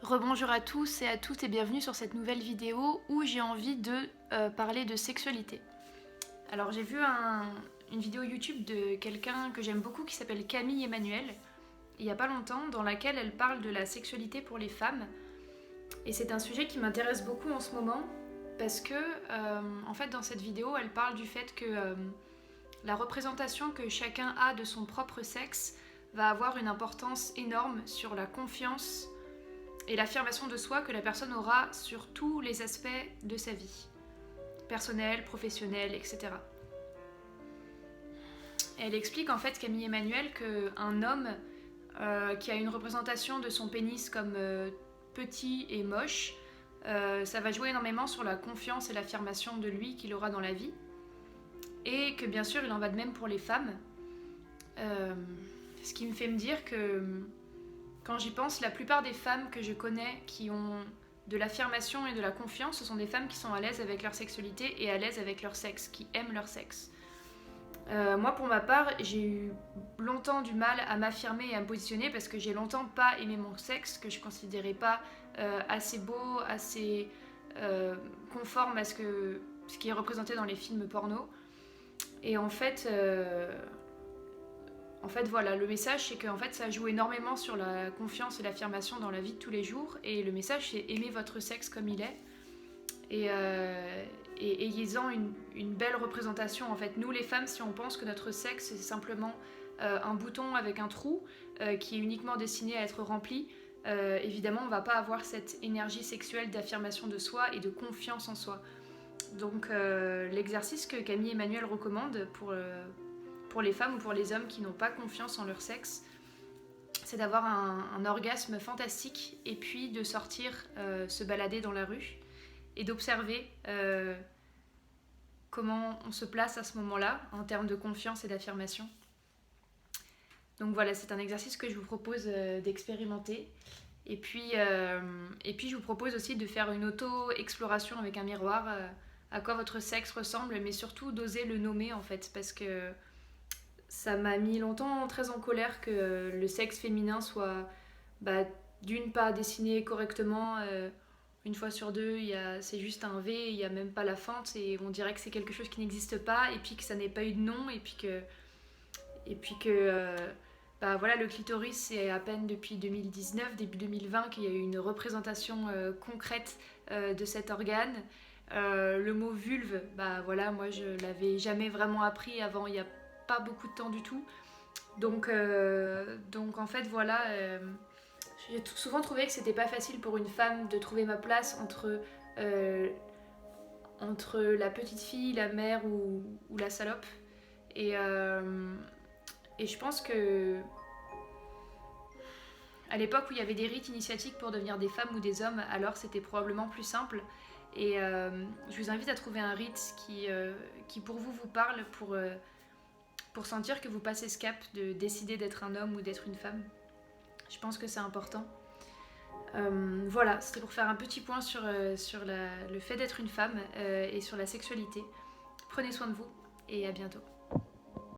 Rebonjour à tous et à toutes et bienvenue sur cette nouvelle vidéo où j'ai envie de parler de sexualité. Alors j'ai vu une vidéo YouTube de quelqu'un que j'aime beaucoup qui s'appelle Camille Emmanuel, il n'y a pas longtemps, dans laquelle elle parle de la sexualité pour les femmes. Et c'est un sujet qui m'intéresse beaucoup en ce moment parce que, en fait, dans cette vidéo, elle parle du fait que la représentation que chacun a de son propre sexe va avoir une importance énorme sur la confiance et l'affirmation de soi que la personne aura sur tous les aspects de sa vie, personnelle, professionnelle, etc. Elle explique en fait, Camille Emmanuel, qu'un homme qui a une représentation de son pénis comme petit et moche, ça va jouer énormément sur la confiance et l'affirmation de lui qu'il aura dans la vie, et que bien sûr il en va de même pour les femmes. Ce qui me fait me dire que quand j'y pense, la plupart des femmes que je connais qui ont de l'affirmation et de la confiance, ce sont des femmes qui sont à l'aise avec leur sexualité et à l'aise avec leur sexe, qui aiment leur sexe. Moi, pour ma part, j'ai eu longtemps du mal à m'affirmer et à me positionner parce que j'ai longtemps pas aimé mon sexe, que je considérais pas assez beau, assez conforme à ce qui est représenté dans les films porno. Et en fait, voilà, le message, c'est que en fait, ça joue énormément sur la confiance et l'affirmation dans la vie de tous les jours. Et le message, c'est aimer votre sexe comme il est. Et ayez-en une belle représentation. En fait, nous, les femmes, si on pense que notre sexe, c'est simplement un bouton avec un trou qui est uniquement destiné à être rempli, évidemment, on ne va pas avoir cette énergie sexuelle d'affirmation de soi et de confiance en soi. Donc, l'exercice que Camille Emmanuel recommande pour les femmes ou pour les hommes qui n'ont pas confiance en leur sexe, c'est d'avoir un orgasme fantastique et puis de sortir se balader dans la rue et d'observer comment on se place à ce moment-là en termes de confiance et d'affirmation. Donc voilà, c'est un exercice que je vous propose d'expérimenter. Et puis je vous propose aussi de faire une auto-exploration avec un miroir à quoi votre sexe ressemble, mais surtout d'oser le nommer en fait, parce que ça m'a mis longtemps très en colère que le sexe féminin soit d'une pas dessiné correctement. Une fois sur deux, c'est juste un V, il n'y a même pas la fente et on dirait que c'est quelque chose qui n'existe pas et puis que ça n'ait pas eu de nom et puis que voilà, le clitoris, c'est à peine depuis 2019, début 2020 qu'il y a eu une représentation concrète de cet organe. Le mot vulve, voilà, moi je l'avais jamais vraiment appris avant, il n'y a pas beaucoup de temps du tout. Donc en fait, voilà, j'ai souvent trouvé que c'était pas facile pour une femme de trouver ma place entre la petite fille, la mère ou la salope. Et je pense que à l'époque où il y avait des rites initiatiques pour devenir des femmes ou des hommes, alors c'était probablement plus simple. Et je vous invite à trouver un rite qui pour vous parle, pour sentir que vous passez ce cap de décider d'être un homme ou d'être une femme. Je pense que c'est important. Voilà, c'était pour faire un petit point sur le fait d'être une femme et sur la sexualité. Prenez soin de vous et à bientôt.